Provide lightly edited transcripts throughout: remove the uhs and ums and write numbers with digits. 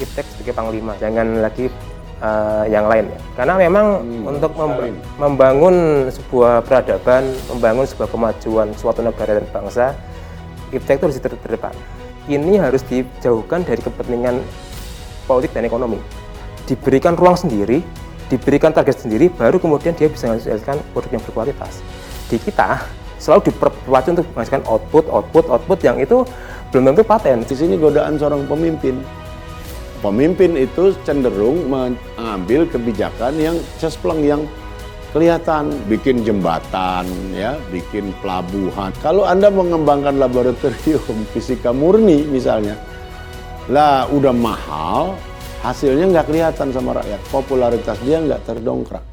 iptek sebagai panglima, jangan lagi yang lain ya. Karena memang untuk membangun sebuah peradaban, membangun sebuah kemajuan suatu negara dan bangsa, iptek itu harus terdepan. Ini harus dijauhkan dari kepentingan politik dan ekonomi. Diberikan ruang sendiri, diberikan target sendiri, baru kemudian dia bisa menghasilkan produk yang berkualitas. Di kita selalu diperpacu untuk menghasilkan output yang itu belum tentu paten. Di sini godaan seorang pemimpin. Pemimpin itu cenderung mengambil kebijakan yang cespleng, yang kelihatan, bikin jembatan, ya, bikin pelabuhan. Kalau Anda mengembangkan laboratorium fisika murni misalnya, lah udah mahal, hasilnya nggak kelihatan sama rakyat, popularitas dia nggak terdongkrak.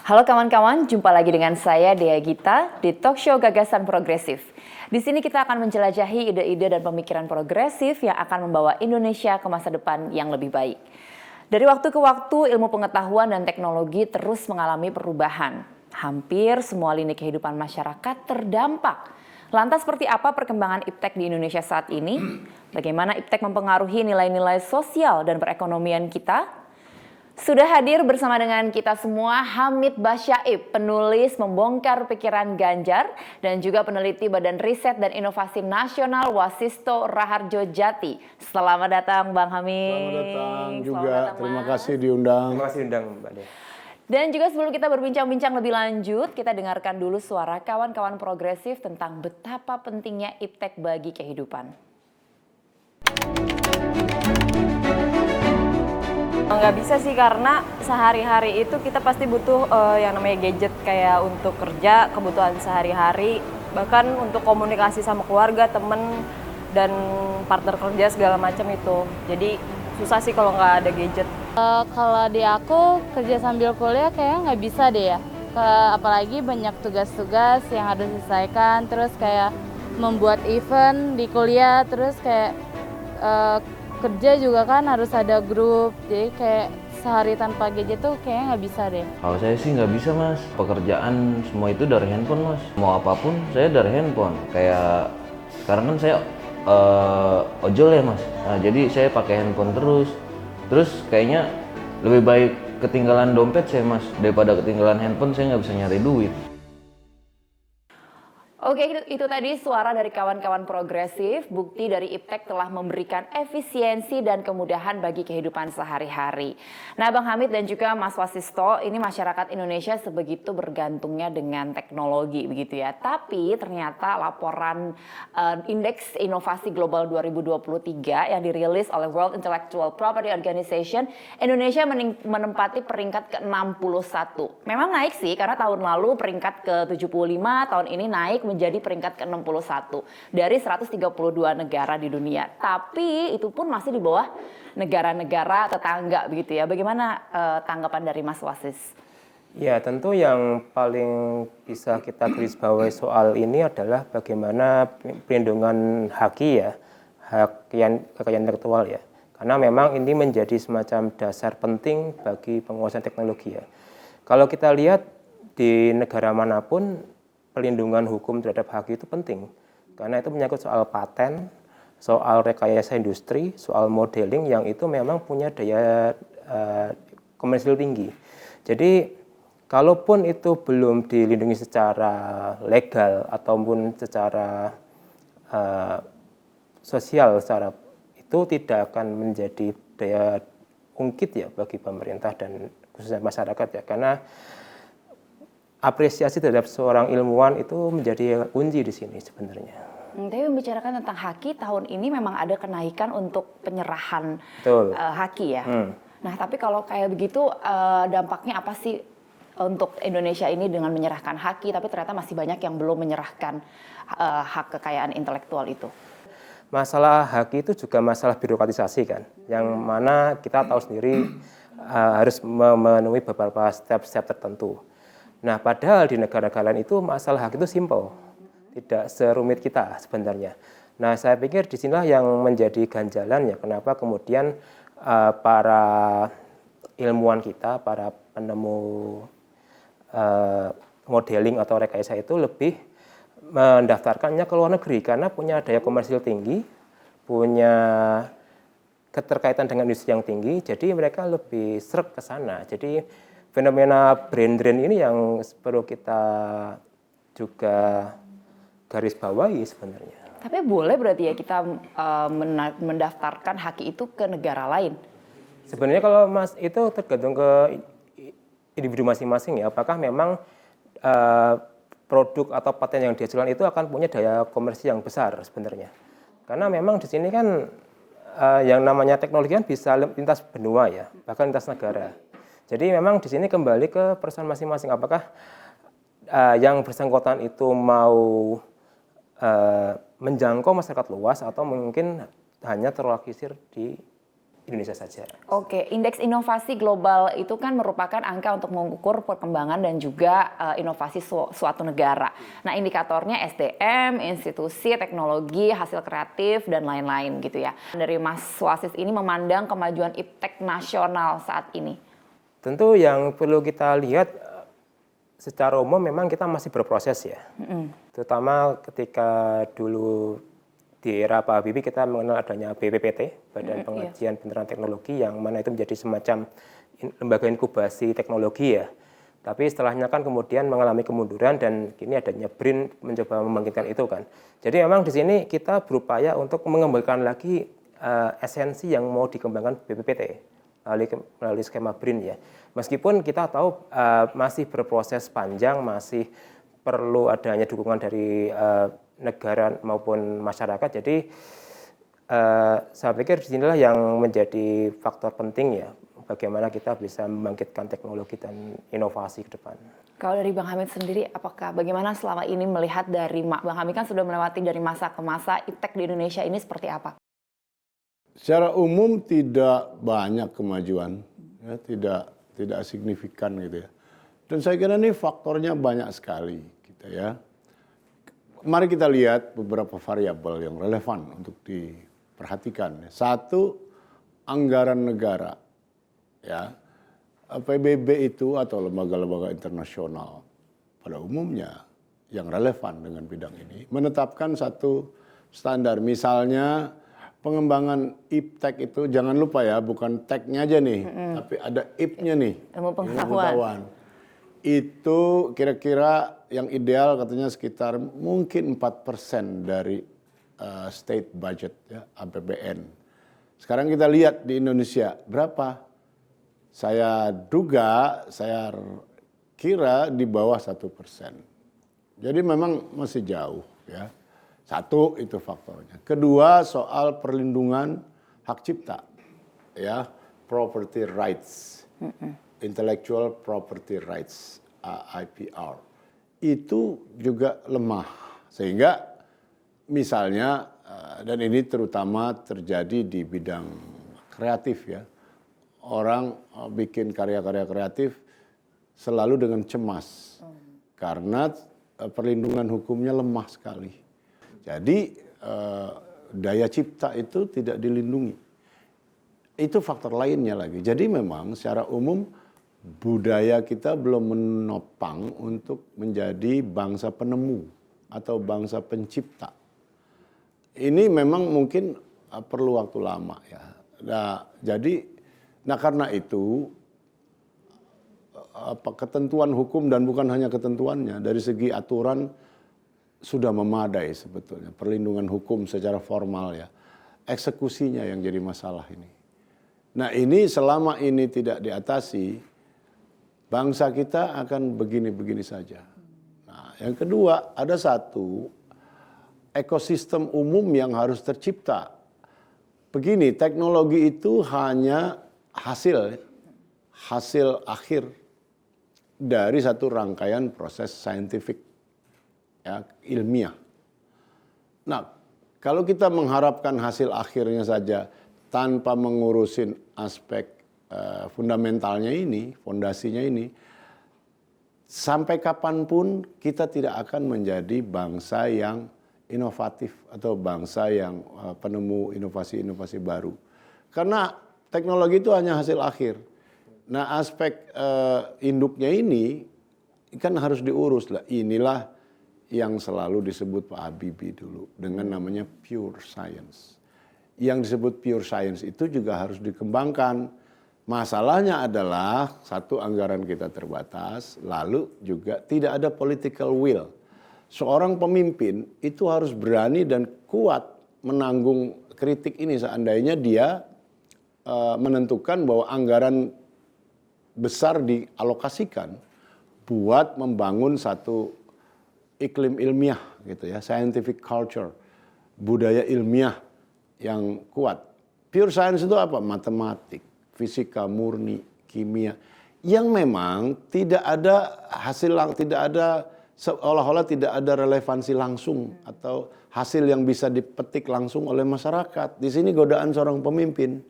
Halo kawan-kawan, jumpa lagi dengan saya Dea Gita di Talk Show Gagasan Progresif. Di sini kita akan menjelajahi ide-ide dan pemikiran progresif yang akan membawa Indonesia ke masa depan yang lebih baik. Dari waktu ke waktu, ilmu pengetahuan dan teknologi terus mengalami perubahan. Hampir semua lini kehidupan masyarakat terdampak. Lantas seperti apa perkembangan iptek di Indonesia saat ini? Bagaimana iptek mempengaruhi nilai-nilai sosial dan perekonomian kita? Sudah hadir bersama dengan kita semua Hamid Basyaib, penulis Membongkar Pikiran Ganjar dan juga peneliti Badan Riset dan Inovasi Nasional Wasisto Raharjo Jati. Selamat datang Bang Hamid. Selamat datang juga, terima kasih diundang. Terima kasih undang Mbak Dea. Dan juga sebelum kita berbincang-bincang lebih lanjut, kita dengarkan dulu suara kawan-kawan progresif tentang betapa pentingnya iptek bagi kehidupan. Nggak bisa sih, karena sehari-hari itu kita pasti butuh yang namanya gadget, kayak untuk kerja, kebutuhan sehari-hari, bahkan untuk komunikasi sama keluarga, temen, dan partner kerja segala macam itu. Jadi susah sih kalau nggak ada gadget. Kalau di aku kerja sambil kuliah kayaknya nggak bisa deh ya. Apalagi banyak tugas-tugas yang harus diselesaikan, terus kayak membuat event di kuliah, terus kayak kerja juga kan harus ada grup, jadi kayak sehari tanpa gadget tuh kayaknya nggak bisa deh. Kalau saya sih nggak bisa mas, pekerjaan semua itu dari handphone mas. Mau apapun saya dari handphone, kayak sekarang kan saya ojol ya mas, nah, jadi saya pakai handphone terus kayaknya lebih baik ketinggalan dompet saya mas, daripada ketinggalan handphone saya nggak bisa nyari duit. Oke, itu tadi suara dari kawan-kawan progresif, bukti dari iptek telah memberikan efisiensi dan kemudahan bagi kehidupan sehari-hari. Nah Bang Hamid dan juga Mas Wasisto, ini masyarakat Indonesia sebegitu bergantungnya dengan teknologi begitu ya. Tapi ternyata laporan Indeks Inovasi Global 2023 yang dirilis oleh World Intellectual Property Organization, Indonesia menempati peringkat ke-61. Memang naik sih, karena tahun lalu peringkat ke-75, tahun ini naik menjadi peringkat ke-61 dari 132 negara di dunia. Tapi itu pun masih di bawah negara-negara tetangga begitu ya. Bagaimana tanggapan dari Mas Wasis? Ya, tentu yang paling bisa kita garis bawahi soal ini adalah bagaimana perlindungan haki ya, hak kekayaan intelektual ya. Karena memang ini menjadi semacam dasar penting bagi penguasaan teknologi ya. Kalau kita lihat di negara manapun, perlindungan hukum terhadap hak itu penting, karena itu menyangkut soal paten, soal rekayasa industri, soal modeling yang itu memang punya daya komersial tinggi. Jadi kalaupun itu belum dilindungi secara legal ataupun secara sosial, secara itu tidak akan menjadi daya ungkit ya bagi pemerintah dan khususnya masyarakat ya, karena apresiasi terhadap seorang ilmuwan itu menjadi kunci di sini sebenarnya. Tapi membicarakan tentang haki, tahun ini memang ada kenaikan untuk penyerahan haki ya. Nah, tapi kalau kayak begitu dampaknya apa sih untuk Indonesia ini dengan menyerahkan haki, tapi ternyata masih banyak yang belum menyerahkan hak kekayaan intelektual itu. Masalah haki itu juga masalah birokratisasi kan, yang mana kita tahu sendiri harus memenuhi beberapa step-step tertentu. Nah, padahal di negara-negara lain itu masalah hak itu simple, tidak serumit kita sebenarnya. Nah, saya pikir disinilah yang menjadi ganjalan ya, kenapa kemudian para ilmuwan kita, para penemu modeling atau rekayasa itu lebih mendaftarkannya ke luar negeri karena punya daya komersil tinggi, punya keterkaitan dengan industri yang tinggi, jadi mereka lebih sreg ke sana. Jadi fenomena brain drain ini yang perlu kita juga garis bawahi sebenarnya. Tapi boleh berarti ya kita mendaftarkan haki itu ke negara lain? Sebenarnya kalau Mas itu tergantung ke individu masing-masing ya, apakah memang produk atau paten yang dihasilkan itu akan punya daya komersil yang besar sebenarnya. Karena memang di sini kan yang namanya teknologi kan bisa lintas benua ya, bahkan lintas negara. Jadi memang di sini kembali ke perusahaan masing-masing, apakah yang bersangkutan itu mau menjangkau masyarakat luas atau mungkin hanya terlokalisir di Indonesia saja. Oke, indeks inovasi global itu kan merupakan angka untuk mengukur perkembangan dan juga inovasi suatu negara. Nah, indikatornya SDM, institusi, teknologi, hasil kreatif, dan lain-lain gitu ya. Dari Mas Swasis ini memandang kemajuan iptek nasional saat ini. Tentu yang perlu kita lihat secara umum memang kita masih berproses ya. Terutama ketika dulu di era Pak Habibie kita mengenal adanya BPPT, Badan Pengkajian Penerapan Teknologi, yang mana itu menjadi semacam lembaga inkubasi teknologi ya. Tapi setelahnya kan kemudian mengalami kemunduran dan kini adanya BRIN mencoba membangkitkan itu kan. Jadi memang di sini kita berupaya untuk mengembalikan lagi esensi yang mau dikembangkan BPPT melalui skema BRIN ya. Meskipun kita tahu masih berproses panjang, masih perlu adanya dukungan dari negara maupun masyarakat. Jadi saya pikir disinilah yang menjadi faktor penting ya, bagaimana kita bisa membangkitkan teknologi dan inovasi ke depan. Kalau dari Bang Hamid sendiri, bagaimana selama ini melihat dari Bang Hamid kan sudah melewati dari masa ke masa, iptek di Indonesia ini seperti apa? Secara umum tidak banyak kemajuan, ya, tidak signifikan gitu ya. Dan saya kira ini faktornya banyak sekali, gitu ya. Mari kita lihat beberapa variabel yang relevan untuk diperhatikan. Satu, anggaran negara, ya. PBB itu atau lembaga-lembaga internasional pada umumnya yang relevan dengan bidang ini menetapkan satu standar. Misalnya pengembangan iptek itu jangan lupa ya, bukan teknya aja nih, tapi ada ipnya nih, ilmu pengetahuan. Itu kira-kira yang ideal katanya sekitar mungkin 4% dari state budget ya, APBN. Sekarang kita lihat di Indonesia berapa? Saya kira di bawah 1%. Jadi memang masih jauh ya. Satu itu faktornya. Kedua soal perlindungan hak cipta ya, property rights. Intellectual Property Rights, IPR, itu juga lemah. Sehingga misalnya, dan ini terutama terjadi di bidang kreatif ya, orang bikin karya-karya kreatif selalu dengan cemas, karena perlindungan hukumnya lemah sekali. Jadi daya cipta itu tidak dilindungi. Itu faktor lainnya lagi. Jadi memang secara umum budaya kita belum menopang untuk menjadi bangsa penemu atau bangsa pencipta. Ini memang mungkin perlu waktu lama ya. Nah karena itu ketentuan hukum dan bukan hanya ketentuannya, dari segi aturan sudah memadai sebetulnya. Perlindungan hukum secara formal ya. Eksekusinya yang jadi masalah ini. Nah ini selama ini tidak diatasi, bangsa kita akan begini-begini saja. Nah, yang kedua, ada satu ekosistem umum yang harus tercipta. Begini, teknologi itu hanya hasil akhir dari satu rangkaian proses saintifik, ya, ilmiah. Nah, kalau kita mengharapkan hasil akhirnya saja tanpa mengurusin aspek fundamentalnya ini, fondasinya ini, sampai kapanpun kita tidak akan menjadi bangsa yang inovatif atau bangsa yang penemu inovasi-inovasi baru. Karena teknologi itu hanya hasil akhir. Nah, aspek induknya ini kan harus diurus lah. Inilah yang selalu disebut Pak Habibie dulu dengan namanya pure science. Yang disebut pure science itu juga harus dikembangkan. Masalahnya adalah satu, anggaran kita terbatas, lalu juga tidak ada political will. Seorang pemimpin itu harus berani dan kuat menanggung kritik ini seandainya dia menentukan bahwa anggaran besar dialokasikan buat membangun satu iklim ilmiah gitu ya, scientific culture, budaya ilmiah yang kuat. Pure science itu apa? Matematik, fisika murni, kimia, yang memang tidak ada hasil, tidak ada, seolah-olah tidak ada relevansi langsung atau hasil yang bisa dipetik langsung oleh masyarakat. Di sini godaan seorang pemimpin.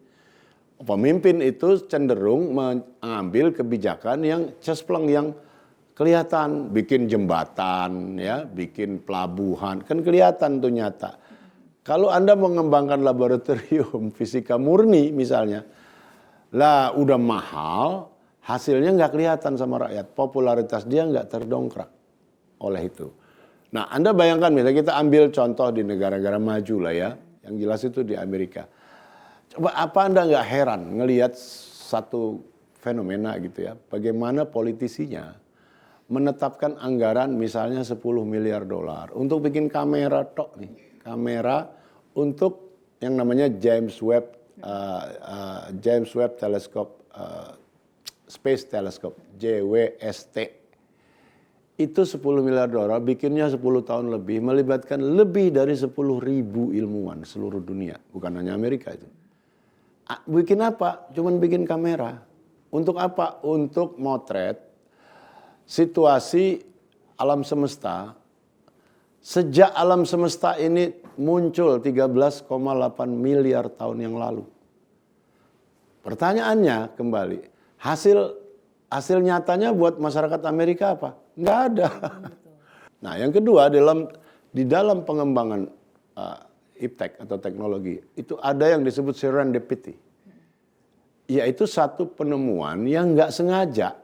Pemimpin itu cenderung mengambil kebijakan yang cespleng, yang kelihatan, bikin jembatan, ya, bikin pelabuhan, kan kelihatan tuh nyata. Kalau Anda mengembangkan laboratorium fisika murni misalnya, lah udah mahal, hasilnya nggak kelihatan sama rakyat, popularitas dia nggak terdongkrak oleh itu. Nah, Anda bayangkan misalnya kita ambil contoh di negara-negara maju lah ya, yang jelas itu di Amerika. Coba apa Anda nggak heran ngelihat satu fenomena gitu ya, bagaimana politisinya menetapkan anggaran misalnya 10 miliar dolar untuk bikin kamera tok nih, kamera untuk yang namanya James Webb Telescope, Space Telescope, JWST. Itu 10 miliar dolar, bikinnya 10 tahun lebih, melibatkan lebih dari 10.000 ilmuwan seluruh dunia, bukan hanya Amerika itu. Bikin apa? Cuman bikin kamera. Untuk apa? Untuk motret situasi alam semesta sejak alam semesta ini muncul 13,8 miliar tahun yang lalu. Pertanyaannya kembali, hasil nyatanya buat masyarakat Amerika apa? Nggak ada. Nah, yang kedua, di dalam pengembangan iptek atau teknologi itu ada yang disebut serendipity, yaitu satu penemuan yang nggak sengaja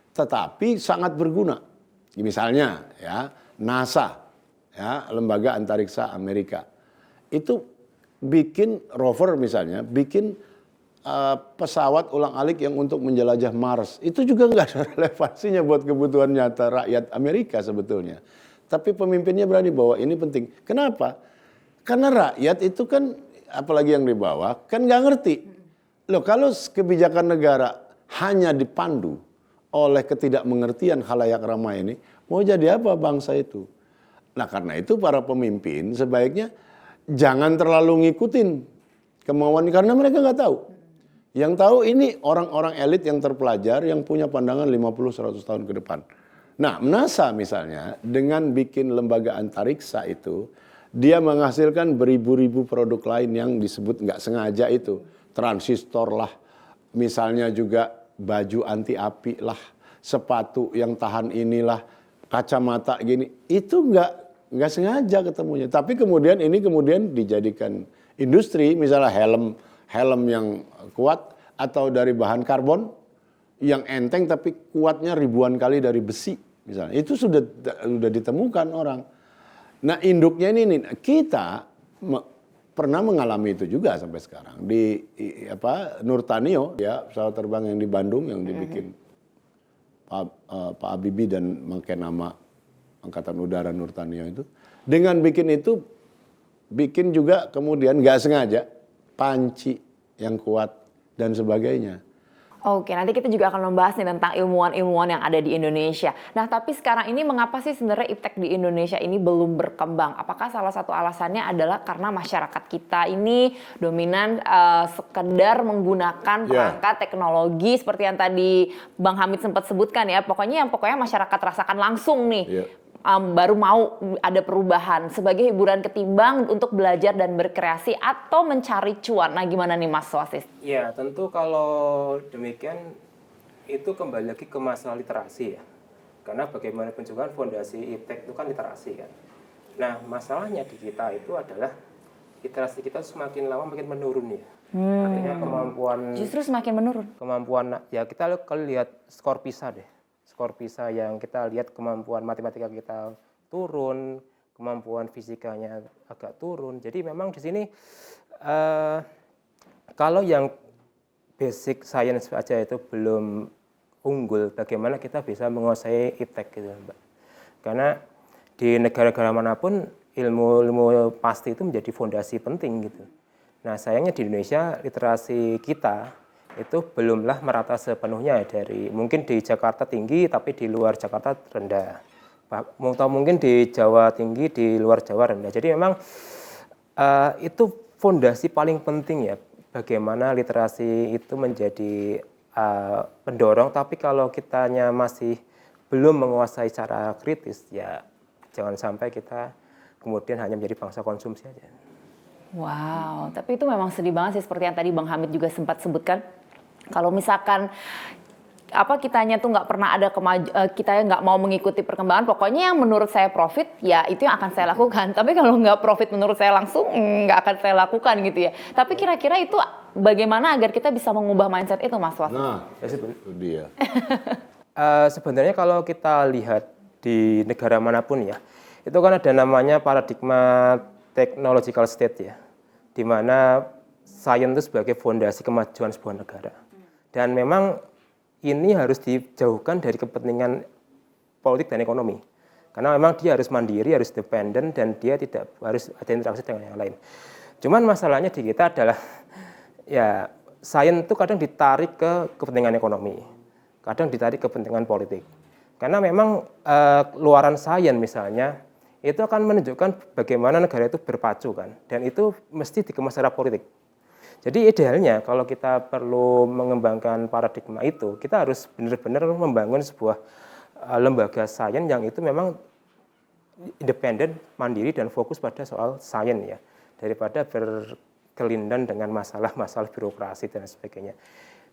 tetapi sangat berguna. Misalnya ya, NASA, ya, lembaga antariksa Amerika, itu bikin rover misalnya, bikin pesawat ulang-alik yang untuk menjelajah Mars. Itu juga nggak ada relevansinya buat kebutuhan nyata rakyat Amerika sebetulnya. Tapi pemimpinnya berani bahwa ini penting. Kenapa? Karena rakyat itu kan, apalagi yang di bawah, kan nggak ngerti. Loh, kalau kebijakan negara hanya dipandu oleh ketidakmengertian khalayak ramai ini, mau jadi apa bangsa itu? Nah, karena itu para pemimpin sebaiknya jangan terlalu ngikutin kemauan, karena mereka nggak tahu. Yang tahu ini orang-orang elit yang terpelajar, yang punya pandangan 50-100 tahun ke depan. Nah, NASA misalnya dengan bikin lembaga antariksa itu, dia menghasilkan beribu-ribu produk lain yang disebut nggak sengaja itu. Transistor lah, misalnya juga baju anti api lah, sepatu yang tahan inilah, kacamata gini. Itu nggak sengaja ketemunya. Tapi kemudian ini dijadikan industri, misalnya helm yang kuat atau dari bahan karbon yang enteng tapi kuatnya ribuan kali dari besi misalnya. Itu sudah ditemukan orang. Nah, induknya ini kita pernah mengalami itu juga sampai sekarang di Nurtanio ya, pesawat terbang yang di Bandung yang dibikin Pak Habibie dan pakai nama Angkatan Udara Nurtanio itu. Dengan bikin itu, bikin juga kemudian nggak sengaja panci yang kuat dan sebagainya. Oke, nanti kita juga akan membahas nih tentang ilmuwan-ilmuwan yang ada di Indonesia. Nah, tapi sekarang ini mengapa sih sebenarnya iptek di Indonesia ini belum berkembang? Apakah salah satu alasannya adalah karena masyarakat kita ini dominan sekedar menggunakan perangkat teknologi seperti yang tadi Bang Hamid sempat sebutkan ya. Pokoknya masyarakat rasakan langsung nih. Baru mau ada perubahan sebagai hiburan ketimbang untuk belajar dan berkreasi atau mencari cuan. Nah, gimana nih Mas Wasis? Ya, tentu kalau demikian itu kembali lagi ke masalah literasi ya. Karena bagaimanapun juga fondasi iptek itu kan literasi kan. Nah, masalahnya di kita itu adalah literasi kita semakin lama makin menurun ya. Artinya kemampuan Justru semakin menurun. Kemampuan ya kita kalau lihat skor PISA deh. Skor PISA yang kita lihat kemampuan matematika kita turun, kemampuan fisikanya agak turun. Jadi memang di sini kalau yang basic science saja itu belum unggul, bagaimana kita bisa menguasai iptek gitu, Mbak? Karena di negara-negara manapun ilmu pasti itu menjadi fondasi penting gitu. Nah, sayangnya di Indonesia literasi kita itu belumlah merata sepenuhnya dari mungkin di Jakarta tinggi tapi di luar Jakarta rendah, atau mungkin di Jawa tinggi di luar Jawa rendah. Jadi memang itu fondasi paling penting ya, bagaimana literasi itu menjadi pendorong. Tapi kalau kitanya masih belum menguasai secara kritis ya jangan sampai kita kemudian hanya menjadi bangsa konsumsi aja. Wow, tapi itu memang sedih banget sih seperti yang tadi Bang Hamid juga sempat sebutkan. Kalau misalkan kitanya tuh nggak pernah ada kita nggak mau mengikuti perkembangan, pokoknya yang menurut saya profit ya itu yang akan saya lakukan. Tapi kalau nggak profit menurut saya langsung nggak akan saya lakukan gitu ya. Tapi kira-kira itu bagaimana agar kita bisa mengubah mindset itu, Mas Wafi? Nah, itu dia. Sebenarnya kalau kita lihat di negara manapun ya, itu kan ada namanya paradigma technological state ya, di mana sains itu sebagai fondasi kemajuan sebuah negara. Dan memang ini harus dijauhkan dari kepentingan politik dan ekonomi. Karena memang dia harus mandiri, harus independen, dan dia tidak harus ada interaksi dengan yang lain. Cuman masalahnya di kita adalah, ya sains itu kadang ditarik ke kepentingan ekonomi, kadang ditarik ke kepentingan politik. Karena memang luaran sains misalnya, itu akan menunjukkan bagaimana negara itu berpacu kan, dan itu mesti dikemas secara politik. Jadi idealnya kalau kita perlu mengembangkan paradigma itu, kita harus benar-benar membangun sebuah lembaga sains yang itu memang independen, mandiri, dan fokus pada soal sains ya, daripada berkelindan dengan masalah-masalah birokrasi dan sebagainya.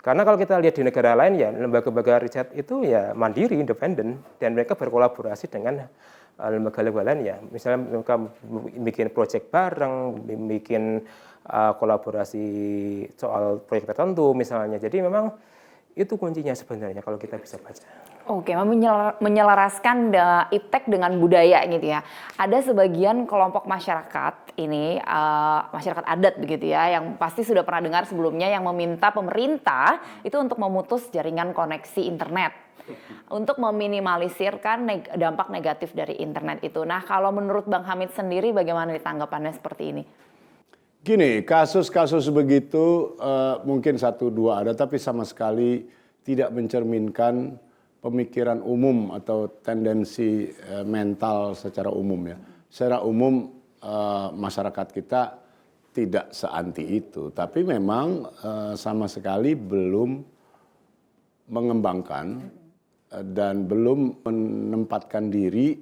Karena kalau kita lihat di negara lain ya, lembaga-lembaga riset itu ya mandiri, independen, dan mereka berkolaborasi dengan lembaga-lembaga lain ya. Misalnya mereka bikin proyek bareng, bikin kolaborasi soal proyek tertentu misalnya. Jadi memang itu kuncinya sebenarnya kalau kita bisa baca. Oke, menyelaraskan iptek dengan budaya gitu ya. Ada sebagian kelompok masyarakat ini, masyarakat adat begitu ya, yang pasti sudah pernah dengar sebelumnya yang meminta pemerintah itu untuk memutus jaringan koneksi internet untuk meminimalisirkan dampak negatif dari internet itu. Nah, kalau menurut Bang Hamid sendiri bagaimana tanggapannya seperti ini? Gini, kasus-kasus begitu mungkin 1-2 ada, tapi sama sekali tidak mencerminkan pemikiran umum atau tendensi mental secara umum ya. Secara umum masyarakat kita tidak seanti itu, tapi memang sama sekali belum mengembangkan dan belum menempatkan diri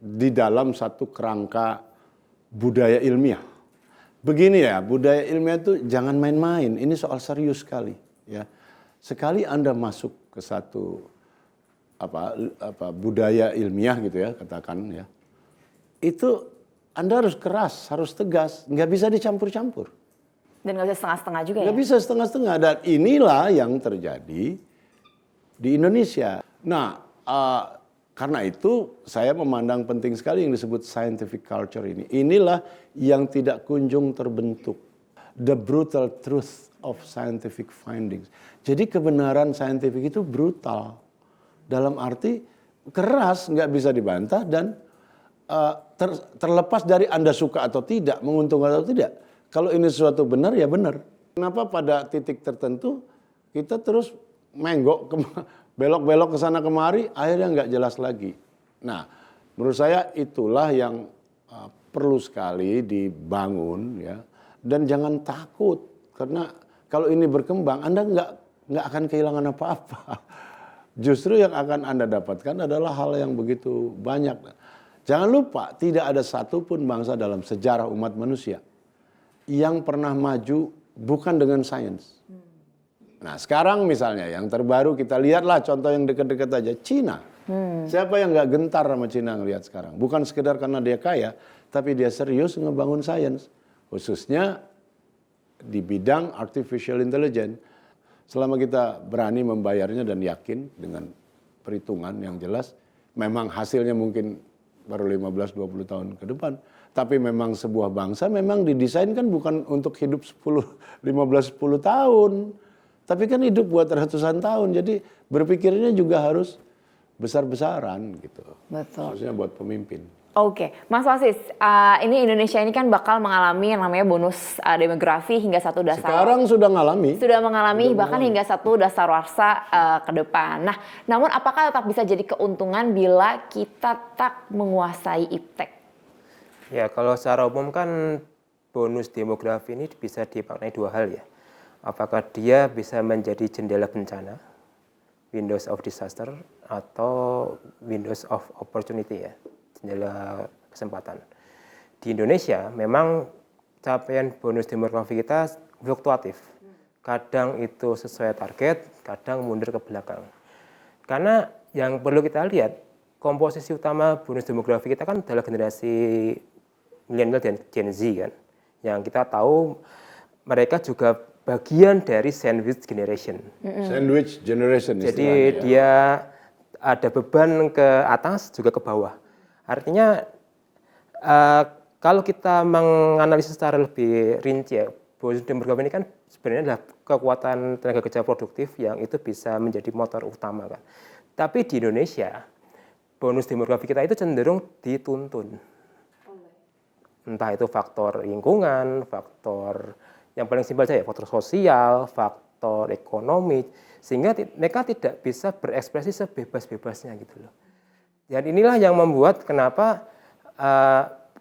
di dalam satu kerangka budaya ilmiah. Begini ya, budaya ilmiah itu jangan main-main, ini soal serius sekali ya. Sekali Anda masuk ke satu budaya ilmiah gitu ya, katakan ya, itu Anda harus keras, harus tegas, nggak bisa dicampur-campur. Dan nggak bisa setengah-setengah juga ya? Nggak bisa setengah-setengah, dan inilah yang terjadi di Indonesia. Nah, karena itu saya memandang penting sekali yang disebut scientific culture ini. Inilah yang tidak kunjung terbentuk. The brutal truth of scientific findings. Jadi kebenaran saintifik itu brutal. Dalam arti keras, nggak bisa dibantah, dan terlepas dari Anda suka atau tidak, menguntungkan atau tidak. Kalau ini sesuatu benar, ya benar. Kenapa pada titik tertentu kita terus menggok belok-belok ke sana kemari, akhirnya nggak jelas lagi. Nah, menurut saya itulah yang perlu sekali dibangun ya, dan jangan takut karena kalau ini berkembang Anda nggak akan kehilangan apa-apa. Justru yang akan Anda dapatkan adalah hal yang begitu banyak. Jangan lupa tidak ada satupun bangsa dalam sejarah umat manusia yang pernah maju bukan dengan sains. Nah sekarang misalnya yang terbaru kita lihatlah contoh yang dekat-dekat aja, Cina. Siapa yang nggak gentar sama Cina ngelihat sekarang? Bukan sekedar karena dia kaya, tapi dia serius ngebangun sains. Khususnya di bidang artificial intelligence. Selama kita berani membayarnya dan yakin dengan perhitungan yang jelas, memang hasilnya mungkin baru 15-20 tahun ke depan. Tapi memang sebuah bangsa memang didesain kan bukan untuk hidup 15-10 tahun. Tapi kan hidup buat ratusan tahun. Jadi berpikirnya juga harus besar-besaran gitu. Betul. Khususnya buat pemimpin. Oke, Mas Wasis, ini Indonesia ini kan bakal mengalami yang namanya bonus demografi hingga 1 dasar. Sekarang sudah mengalami. Sudah mengalami bahkan hingga 1 dasawarsa ke depan. Nah, namun apakah tetap bisa jadi keuntungan bila kita tak menguasai iptek? Ya, kalau secara umum kan bonus demografi ini bisa dimaknai 2 hal ya. Apakah dia bisa menjadi jendela bencana, windows of disaster, atau windows of opportunity ya, jendela kesempatan. Di Indonesia memang capaian bonus demografi kita fluktuatif. Kadang itu sesuai target, kadang mundur ke belakang. Karena yang perlu kita lihat, komposisi utama bonus demografi kita kan adalah generasi milenial dan Gen Z kan. Yang kita tahu mereka juga bagian dari sandwich generation. Sandwich generation Jadi istilahnya, ya. dia ada beban ke atas juga ke bawah. Artinya kalau kita menganalisis secara lebih rinci ya, bonus demografi ini kan sebenarnya adalah kekuatan tenaga kerja produktif yang itu bisa menjadi motor utama kan. Tapi di Indonesia bonus demografi kita itu cenderung dituntun. Entah itu faktor lingkungan, faktor yang paling simpel saja, faktor sosial, faktor ekonomi, sehingga mereka tidak bisa berekspresi sebebas-bebasnya gitu loh. Dan inilah yang membuat kenapa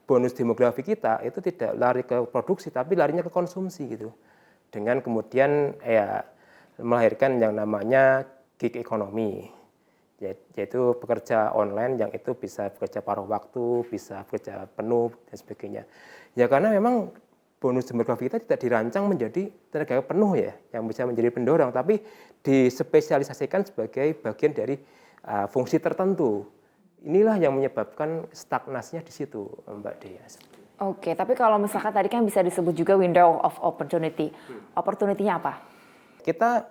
bonus demografi kita itu tidak lari ke produksi, tapi larinya ke konsumsi gitu. Dengan kemudian ya melahirkan yang namanya gig economy, yaitu pekerja online yang itu bisa bekerja paruh waktu, bisa bekerja penuh dan sebagainya. Ya karena memang bonus demografi kita tidak dirancang menjadi tenaga penuh ya, yang bisa menjadi pendorong, tapi dispesialisasikan sebagai bagian dari fungsi tertentu. Inilah yang menyebabkan stagnasinya di situ, Mbak Dea. Oke, tapi kalau misalkan tadi kan bisa disebut juga window of opportunity. Opportunity-nya apa? Kita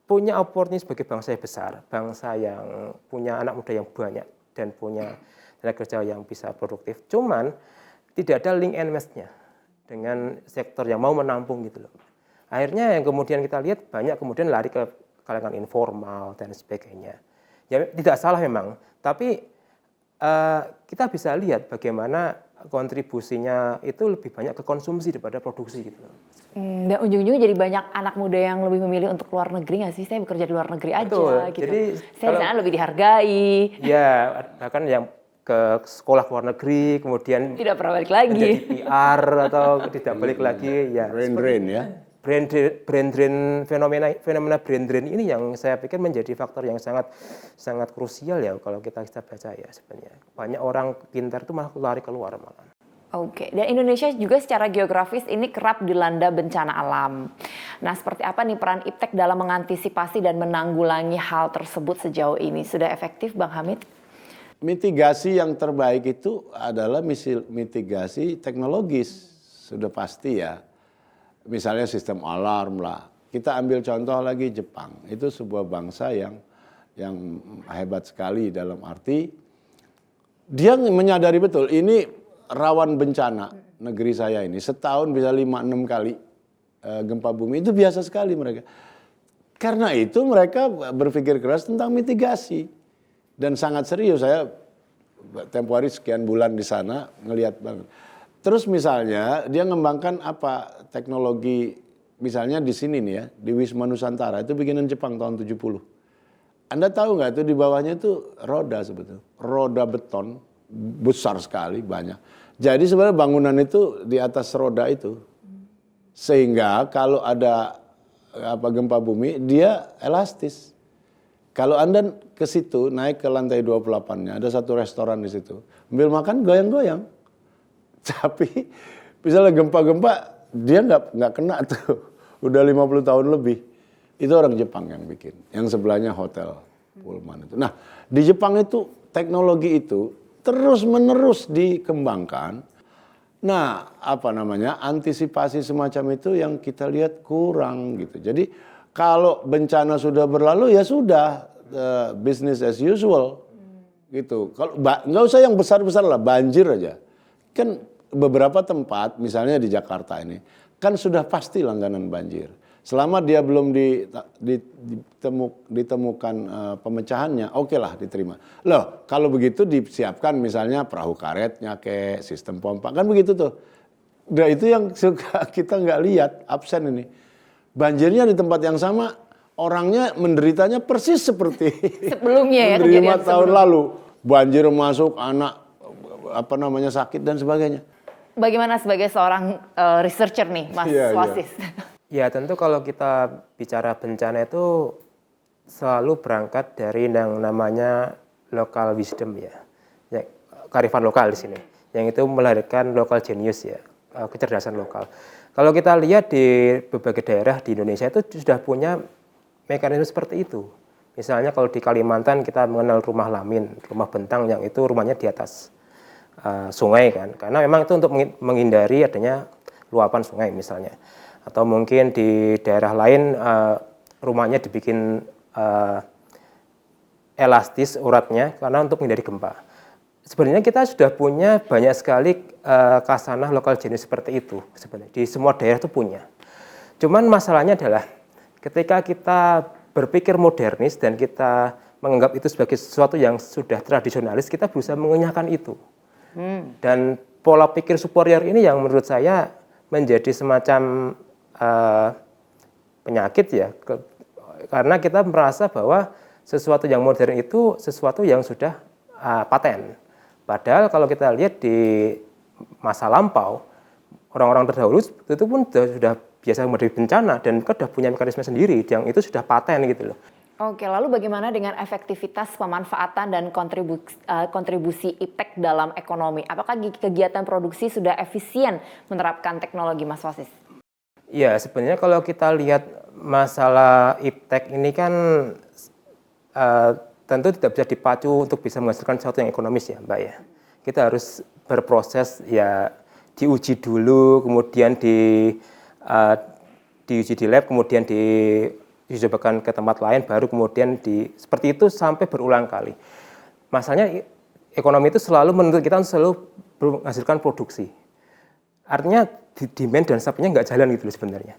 punya opportunity sebagai bangsa yang besar, bangsa yang punya anak muda yang banyak dan punya tenaga kerja yang bisa produktif. Cuman tidak ada link and match-nya dengan sektor yang mau menampung gitu loh. Akhirnya yang kemudian kita lihat banyak kemudian lari ke kalangan informal dan sebagainya. Ya tidak salah memang, tapi kita bisa lihat bagaimana kontribusinya itu lebih banyak ke konsumsi daripada produksi gitu loh. Dan ujung-ujungnya jadi banyak anak muda yang lebih memilih untuk keluar negeri nggak sih? Saya bekerja di luar negeri aja. Betul. Gitu. Jadi saya di sana lebih dihargai. Ya, bahkan yang ke sekolah luar negeri, kemudian Tidak pernah balik lagi. menjadi PR atau tidak balik lagi, ya. Brain drain ya. Brain drain, fenomena brain drain ini yang saya pikir menjadi faktor yang sangat krusial ya kalau kita baca ya sebenarnya. Banyak orang pintar itu malah lari keluar malah. Oke, dan Indonesia juga secara geografis ini kerap dilanda bencana alam. Nah, seperti apa nih peran iptek dalam mengantisipasi dan menanggulangi hal tersebut sejauh ini? Sudah efektif, Bang Hamid? Mitigasi yang terbaik itu adalah mitigasi teknologis, sudah pasti ya. Misalnya sistem alarm lah. Kita ambil contoh lagi Jepang, itu sebuah bangsa yang hebat sekali dalam arti dia menyadari betul ini rawan bencana negeri saya ini. Setahun bisa 5-6 kali gempa bumi, itu biasa sekali mereka. Karena itu mereka berpikir keras tentang mitigasi. Dan sangat serius, saya tempo hari sekian bulan di sana ngelihat banget. Terus misalnya dia ngembangkan apa teknologi misalnya di sini nih ya, di Wisma Nusantara itu bikinan Jepang tahun 70. Anda tahu nggak itu di bawahnya itu roda sebetulnya, roda beton besar sekali banyak. Jadi sebenarnya bangunan itu di atas roda itu, sehingga kalau ada gempa bumi dia elastis. Kalau Anda ke situ naik ke lantai 28-nya, ada satu restoran di situ, ambil makan goyang-goyang. Tapi misalnya gempa-gempa dia nggak kena tuh, udah 50 tahun lebih. Itu orang Jepang yang bikin, yang sebelahnya hotel Pullman itu. Nah di Jepang itu teknologi itu terus-menerus dikembangkan. Nah antisipasi semacam itu yang kita lihat kurang gitu. Jadi kalau bencana sudah berlalu ya sudah, business as usual gitu. Kalau nggak usah yang besar-besar lah, banjir aja. Kan beberapa tempat misalnya di Jakarta ini kan sudah pasti langganan banjir. Selama dia belum ditemukan pemecahannya, oke lah diterima. Loh kalau begitu disiapkan misalnya perahu karetnya kayak sistem pompa, kan begitu tuh. Nah itu yang suka kita nggak lihat, absen ini. Banjirnya di tempat yang sama, orangnya menderitanya persis seperti Sebelumnya ya, menerima kejadian tahun sebelum. lalu. Banjir masuk, anak sakit dan sebagainya. Bagaimana sebagai seorang researcher nih, Mas Iya, iya. Wasis? Ya tentu kalau kita bicara bencana itu selalu berangkat dari yang namanya local wisdom ya, kearifan lokal di sini, yang itu melahirkan local genius ya, kecerdasan lokal. Kalau kita lihat di berbagai daerah di Indonesia itu sudah punya mekanisme seperti itu. Misalnya kalau di Kalimantan kita mengenal rumah lamin, rumah bentang yang itu rumahnya di atas sungai kan, karena memang itu untuk menghindari adanya luapan sungai misalnya. Atau mungkin di daerah lain rumahnya dibikin elastis uratnya karena untuk menghindari gempa. Sebenarnya kita sudah punya banyak sekali kasanah lokal jenis seperti itu sebenarnya. Di semua daerah itu punya. Cuman masalahnya adalah ketika kita berpikir modernis dan kita menganggap itu sebagai sesuatu yang sudah tradisionalis, kita berusaha mengenyahkan itu. Dan pola pikir superior ini yang menurut saya menjadi semacam penyakit ya. Karena kita merasa bahwa sesuatu yang modern itu sesuatu yang sudah paten. Padahal kalau kita lihat di masa lampau, orang-orang terdahulu itu pun sudah biasa menghadapi bencana dan sudah punya mekanisme sendiri yang itu sudah paten gitu loh. Oke, lalu bagaimana dengan efektivitas pemanfaatan dan kontribusi IPTEK dalam ekonomi? Apakah kegiatan produksi sudah efisien menerapkan teknologi, Mas Wasis? Ya, sebenarnya kalau kita lihat masalah IPTEK ini kan tentu tidak bisa dipacu untuk bisa menghasilkan sesuatu yang ekonomis ya Mbak ya. Kita harus berproses ya, diuji dulu, kemudian diuji di lab, kemudian dicobakan ke tempat lain, baru kemudian seperti itu sampai berulang kali. Masalahnya ekonomi itu selalu menurut kita selalu menghasilkan produksi. Artinya demand dan supply-nya nggak jalan gitu loh sebenarnya.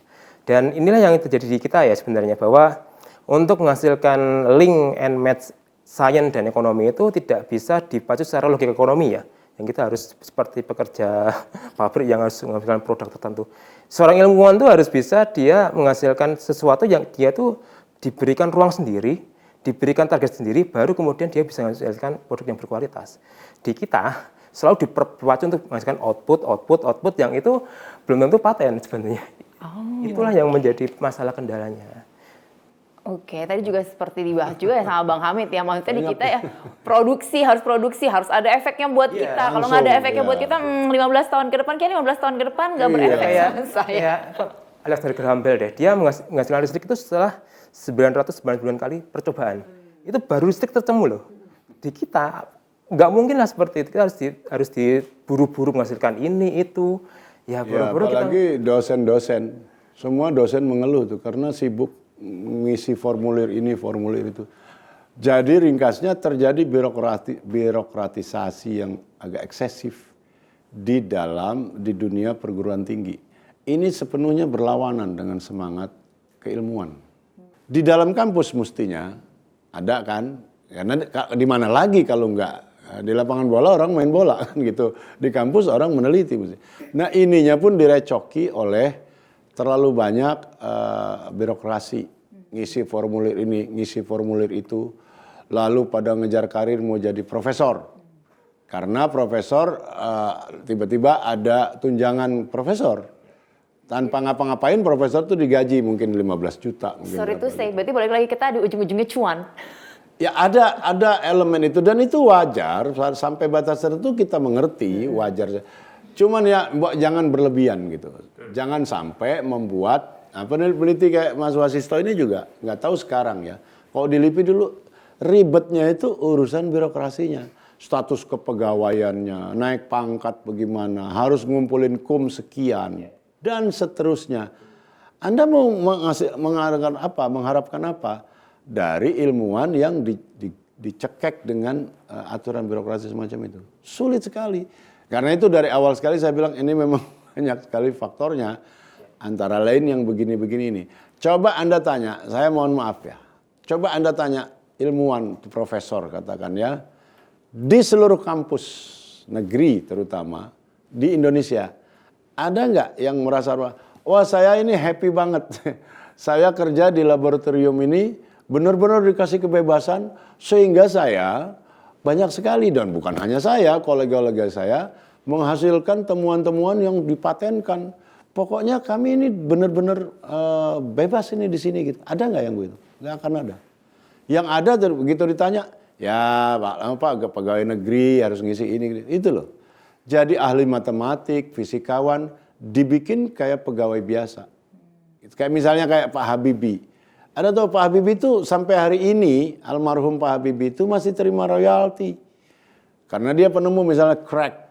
Dan inilah yang terjadi di kita ya sebenarnya, bahwa untuk menghasilkan link and match sains dan ekonomi itu tidak bisa dipacu secara logika ekonomi ya. Yang kita harus seperti pekerja pabrik yang harus menghasilkan produk tertentu. Seorang ilmuwan itu harus bisa dia menghasilkan sesuatu yang dia tuh diberikan ruang sendiri, diberikan target sendiri, baru kemudian dia bisa menghasilkan produk yang berkualitas. Di kita selalu dipacu untuk menghasilkan output yang itu belum tentu paten sebenarnya. Itulah yang menjadi masalah kendalanya. Oke, tadi juga seperti dibahas juga ya sama Bang Hamid ya, maksudnya di kita ya produksi, harus ada efeknya buat kita. Kalau nggak ada efeknya buat kita, 15 tahun ke depan, kayaknya 15 tahun ke depan nggak berefek sama saya. Alexander Graham Bell deh, dia menghasilkan listrik itu setelah 999 kali percobaan. Itu baru listrik tertemu loh. Di kita nggak mungkin lah seperti itu, kita harus diburu-buru menghasilkan ini, itu. Ya, buru-buru kita. Apalagi dosen-dosen, semua dosen mengeluh tuh karena sibuk mengisi formulir ini, formulir itu. Jadi ringkasnya terjadi birokratisasi yang agak eksesif di dunia perguruan tinggi. Ini sepenuhnya berlawanan dengan semangat keilmuan. Di dalam kampus mestinya ada kan, karena di mana lagi kalau enggak, di lapangan bola orang main bola kan gitu. Di kampus orang meneliti. Nah ininya pun direcoki oleh terlalu banyak birokrasi, ngisi formulir ini, ngisi formulir itu, lalu pada ngejar karir mau jadi profesor. Karena profesor tiba-tiba ada tunjangan profesor. Tanpa ngapa-ngapain profesor tuh digaji mungkin 15 juta. Mungkin Sorry to say, berarti balik lagi kita di ujung-ujungnya cuan. Ya ada elemen itu dan itu wajar sampai batas tertentu kita mengerti wajar. Cuman ya jangan berlebihan gitu. Jangan sampai membuat peneliti kayak Mas Wasisto ini juga nggak tahu sekarang ya. Kalau di LIPI dulu ribetnya itu urusan birokrasinya. Status kepegawaiannya, naik pangkat bagaimana, harus ngumpulin sekian, dan seterusnya. Anda mau mengharapkan apa? Dari ilmuwan yang dicekek dengan aturan birokrasi semacam itu. Sulit sekali. Karena itu dari awal sekali saya bilang ini memang banyak sekali faktornya. Antara lain yang begini-begini ini. Coba Anda tanya, saya mohon maaf ya. Coba Anda tanya ilmuwan, profesor katakan ya. Di seluruh kampus negeri terutama di Indonesia, ada nggak yang merasa, wah saya ini happy banget, saya kerja di laboratorium ini benar-benar dikasih kebebasan sehingga saya banyak sekali dan bukan hanya saya, kolega-kolega saya menghasilkan temuan-temuan yang dipatenkan. Pokoknya kami ini benar-benar bebas ini di sini gitu. Ada nggak yang begitu? Nggak akan ada. Yang ada begitu ditanya, ya Pak pegawai negeri harus ngisi ini, itu loh. Jadi ahli matematik, fisikawan dibikin kayak pegawai biasa. Kayak misalnya kayak Pak Habibie. Ada tuh Pak Habibie itu sampai hari ini almarhum Pak Habibie itu masih terima royalti. Karena dia penemu misalnya crack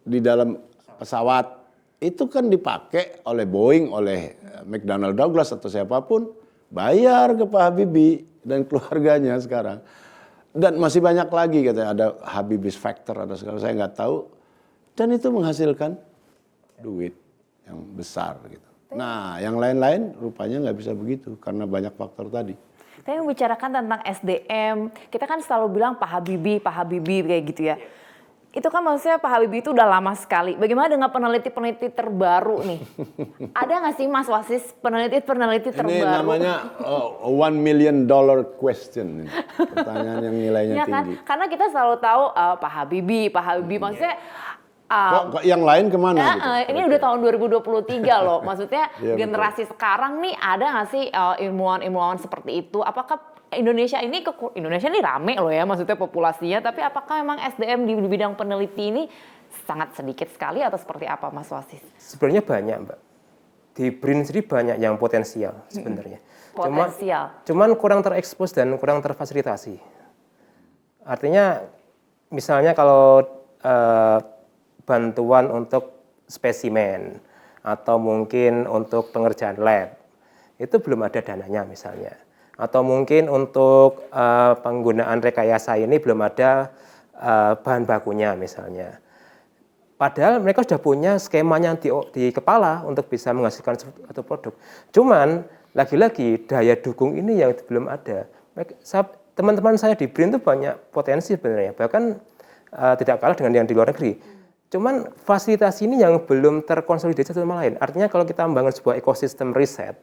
di dalam pesawat. Itu kan dipakai oleh Boeing, oleh McDonnell Douglas atau siapapun. Bayar ke Pak Habibie dan keluarganya sekarang. Dan masih banyak lagi katanya ada Habibie's Factor ada segala saya nggak tahu dan itu menghasilkan duit yang besar gitu. Nah yang lain-lain rupanya nggak bisa begitu karena banyak faktor tadi. Tapi membicarakan tentang SDM, kita kan selalu bilang Pak Habibie kayak gitu ya. Itu kan maksudnya Pak Habibie itu udah lama sekali. Bagaimana dengan peneliti-peneliti terbaru nih? Ada nggak sih Mas Wasis peneliti-peneliti terbaru? Ini namanya $1 million question. Pertanyaan yang nilainya ya kan? tinggi. Karena kita selalu tahu Pak Habibie maksudnya Kok yang lain kemana? Gitu? Ini udah tahun 2023 loh. Maksudnya Iya, generasi sekarang nih ada nggak sih ilmuwan-ilmuwan seperti itu? Apakah Indonesia ini rame loh ya, maksudnya populasinya. Tapi apakah memang SDM di bidang peneliti ini sangat sedikit sekali atau seperti apa, Mas Wasis? Sebenarnya banyak, Mbak. Di BRIN sendiri banyak yang potensial sebenarnya. Potensial. Cuman kurang terekspos dan kurang terfasilitasi. Artinya, misalnya kalau bantuan untuk spesimen atau mungkin untuk pengerjaan lab, itu belum ada dananya misalnya. Atau mungkin untuk penggunaan rekayasa ini belum ada bahan bakunya misalnya. Padahal mereka sudah punya skemanya di kepala untuk bisa menghasilkan suatu produk. Cuman lagi-lagi daya dukung ini yang belum ada. Teman-teman saya di BRIN itu banyak potensi sebenarnya, bahkan tidak kalah dengan yang di luar negeri. Cuman fasilitas ini yang belum terkonsolidasi satu sama lain. Artinya kalau kita membangun sebuah ekosistem riset,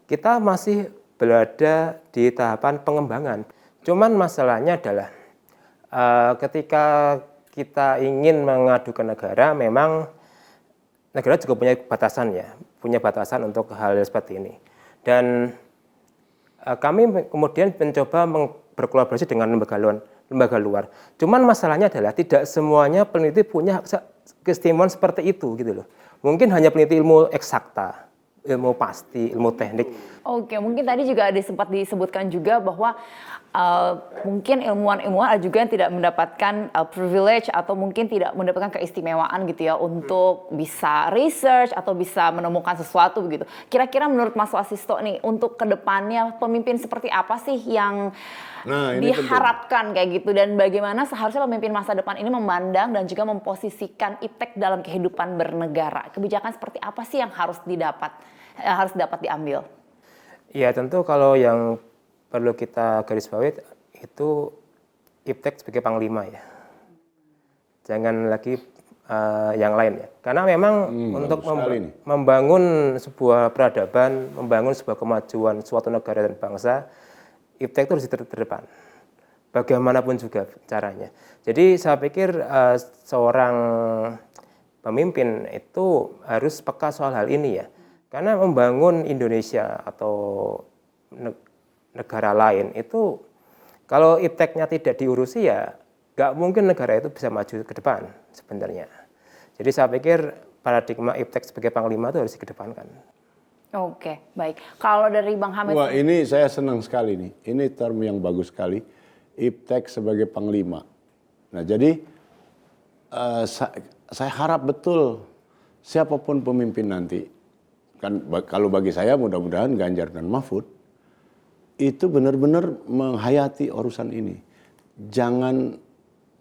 kita masih berada di tahapan pengembangan. Cuman masalahnya adalah ketika kita ingin mengadu ke negara, memang negara juga punya batasan ya, punya batasan untuk hal seperti ini. Dan kami kemudian mencoba berkolaborasi dengan lembaga luar. Cuman masalahnya adalah tidak semuanya peneliti punya keistimewaan seperti itu gitu loh. Mungkin hanya peneliti ilmu eksakta, ilmu pasti, ilmu teknik. Oke, mungkin tadi juga ada sempat disebutkan juga bahwa mungkin ilmuwan-ilmuwan juga yang tidak mendapatkan privilege atau mungkin tidak mendapatkan keistimewaan gitu ya untuk bisa research atau bisa menemukan sesuatu begitu. Kira-kira menurut Mas Wasisto nih untuk kedepannya pemimpin seperti apa sih yang diharapkan kayak gitu dan bagaimana seharusnya pemimpin masa depan ini memandang dan juga memposisikan IPTEK dalam kehidupan bernegara. Kebijakan seperti apa sih yang harus dapat diambil? Ya tentu kalau yang perlu kita garis bawahi itu IPTEK sebagai panglima ya. Jangan lagi yang lain ya. Karena memang untuk sekali nih. membangun sebuah peradaban, membangun sebuah kemajuan suatu negara dan bangsa, iptek itu harus terdepan. Bagaimanapun juga caranya. Jadi saya pikir seorang pemimpin itu harus peka soal hal ini ya. Karena membangun Indonesia atau negara lain itu kalau ipteknya tidak diurusi ya nggak mungkin negara itu bisa maju ke depan sebenarnya. Jadi saya pikir paradigma iptek sebagai panglima itu harus dikedepankan. Oke, baik. Kalau dari Bang Hamid. Wah, ini saya senang sekali nih. Ini term yang bagus sekali. Iptek sebagai panglima. Nah, jadi saya harap betul siapapun pemimpin nanti, kan kalau bagi saya mudah-mudahan Ganjar dan Mahfud itu benar-benar menghayati urusan ini. Jangan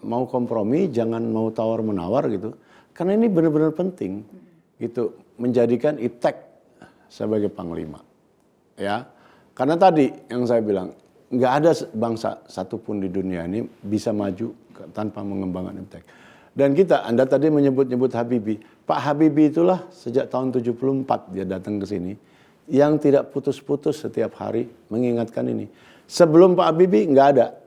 mau kompromi, jangan mau tawar-menawar gitu. Karena ini benar-benar penting gitu, menjadikan iptek sebagai panglima. Ya. Karena tadi yang saya bilang, nggak ada bangsa satupun di dunia ini bisa maju tanpa mengembangkan iptek. Dan Anda tadi menyebut-nyebut Habibie. Pak Habibie itulah sejak tahun 74 dia datang ke sini, yang tidak putus-putus setiap hari mengingatkan ini. Sebelum Pak Habibie nggak ada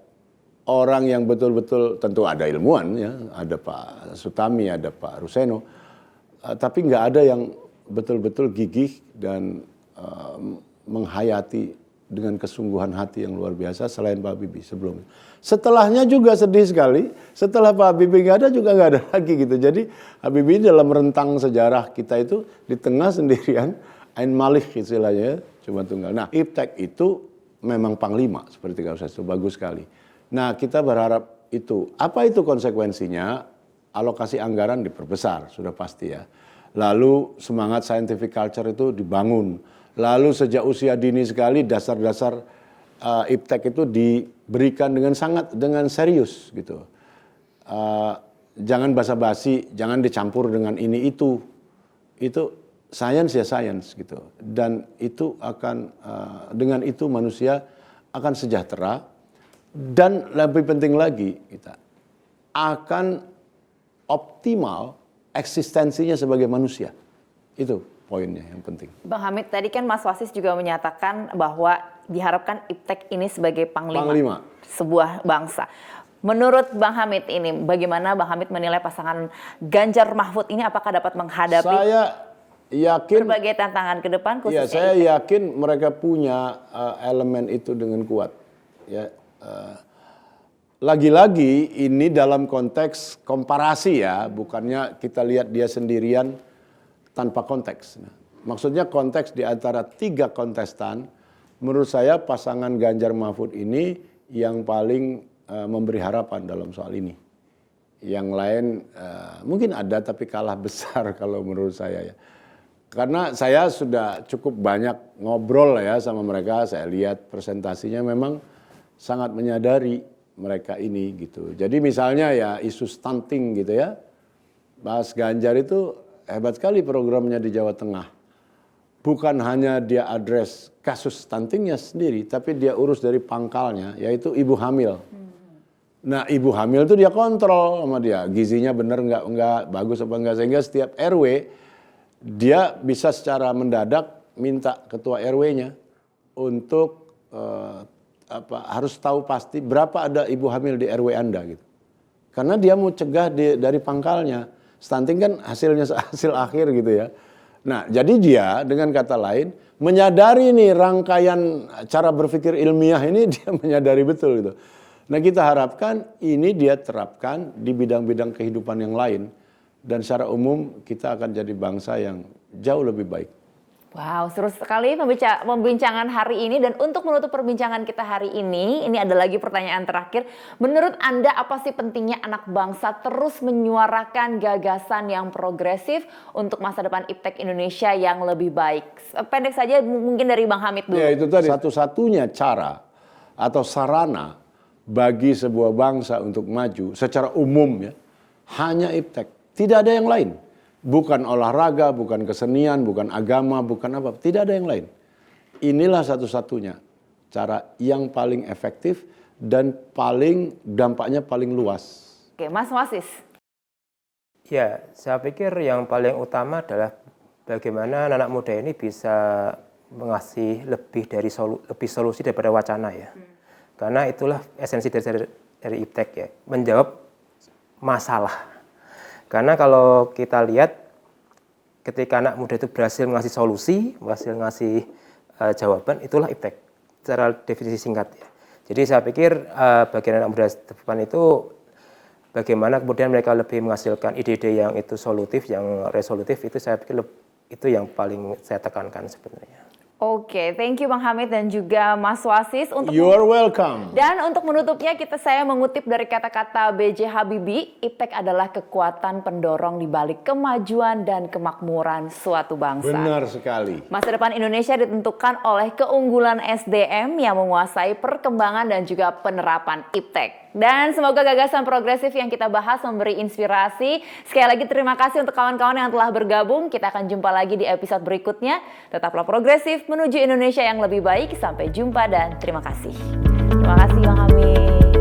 orang yang betul-betul, tentu ada ilmuwan ya, ada Pak Sutami, ada Pak Ruseno, tapi nggak ada yang betul-betul gigih dan menghayati dengan kesungguhan hati yang luar biasa selain Pak Habibie sebelumnya. Setelahnya juga sedih sekali, setelah Pak Habibie nggak ada juga nggak ada lagi gitu. Jadi Habibie dalam rentang sejarah kita itu di tengah sendirian, Ain Malik istilahnya, cuma tunggal. Nah, iptek itu memang panglima seperti kata saya itu bagus sekali. Nah, kita berharap itu. Apa itu konsekuensinya? Alokasi anggaran diperbesar, sudah pasti ya. Lalu semangat scientific culture itu dibangun. Lalu sejak usia dini sekali dasar-dasar iptek itu diberikan dengan serius gitu. Jangan basa-basi, jangan dicampur dengan ini itu. Itu science ya science gitu. Dan itu akan dengan itu manusia akan sejahtera. Dan lebih penting lagi, kita akan optimal eksistensinya sebagai manusia. Itu poinnya yang penting. Bang Hamid, tadi kan Mas Wasis juga menyatakan bahwa diharapkan iptek ini sebagai panglima sebuah bangsa. Menurut Bang Hamid ini, bagaimana Bang Hamid menilai pasangan Ganjar Mahfud ini apakah dapat menghadapi berbagai tantangan ke depan khususnya? Ya, saya yakin mereka punya elemen itu dengan kuat. Ya. Lagi-lagi ini dalam konteks komparasi ya, bukannya kita lihat dia sendirian tanpa konteks. Nah, maksudnya konteks di antara 3 kontestan, menurut saya pasangan Ganjar Mahfud ini yang paling memberi harapan dalam soal ini. Yang lain mungkin ada tapi kalah besar kalau menurut saya ya. Karena saya sudah cukup banyak ngobrol ya sama mereka, saya lihat presentasinya memang sangat menyadari mereka ini gitu. Jadi misalnya ya isu stunting gitu ya. Mas Ganjar itu hebat sekali programnya di Jawa Tengah. Bukan hanya dia address kasus stuntingnya sendiri, tapi dia urus dari pangkalnya, yaitu ibu hamil. Nah, ibu hamil itu dia kontrol sama dia, gizinya benar enggak, bagus apa enggak, sehingga setiap RW dia bisa secara mendadak minta ketua RW-nya untuk harus tahu pasti berapa ada ibu hamil di RW Anda gitu. Karena dia mau cegah dari pangkalnya. Stunting kan hasil akhir gitu ya. Nah, jadi dia dengan kata lain menyadari nih rangkaian cara berpikir ilmiah ini dia menyadari betul gitu. Nah, kita harapkan ini dia terapkan di bidang-bidang kehidupan yang lain dan secara umum kita akan jadi bangsa yang jauh lebih baik. Wow, seru sekali pembincangan hari ini. Dan untuk menutup perbincangan kita hari ini ada lagi pertanyaan terakhir. Menurut Anda apa sih pentingnya anak bangsa terus menyuarakan gagasan yang progresif untuk masa depan iptek Indonesia yang lebih baik? Pendek saja mungkin dari Bang Hamid dulu. Ya, itu tadi satu-satunya cara atau sarana bagi sebuah bangsa untuk maju secara umum ya, hanya iptek. Tidak ada yang lain. Bukan olahraga, bukan kesenian, bukan agama, bukan apa. Tidak ada yang lain. Inilah satu-satunya cara yang paling efektif dan dampaknya paling luas. Oke, Mas Wasis. Ya, saya pikir yang paling utama adalah bagaimana anak muda ini bisa mengasih lebih solusi daripada wacana ya. Karena itulah esensi dari iptek ya, menjawab masalah. Karena kalau kita lihat ketika anak muda itu berhasil ngasih solusi, berhasil ngasih jawaban, itulah iptek secara definisi singkat ya. Jadi saya pikir bagian anak muda depan itu bagaimana kemudian mereka lebih menghasilkan ide-ide yang itu solutif, yang resolutif, itu saya pikir itu yang paling saya tekankan sebenarnya. Oke, thank you Bang Hamid dan juga Mas Wasis untuk You are welcome. Dan untuk menutupnya saya mengutip dari kata-kata B.J. Habibie, iptek adalah kekuatan pendorong di balik kemajuan dan kemakmuran suatu bangsa. Benar sekali. Masa depan Indonesia ditentukan oleh keunggulan SDM yang menguasai perkembangan dan juga penerapan iptek. Dan semoga gagasan progresif yang kita bahas memberi inspirasi. Sekali lagi terima kasih untuk kawan-kawan yang telah bergabung. Kita akan jumpa lagi di episode berikutnya. Tetaplah progresif menuju Indonesia yang lebih baik. Sampai jumpa dan terima kasih. Terima kasih Bang Hamid.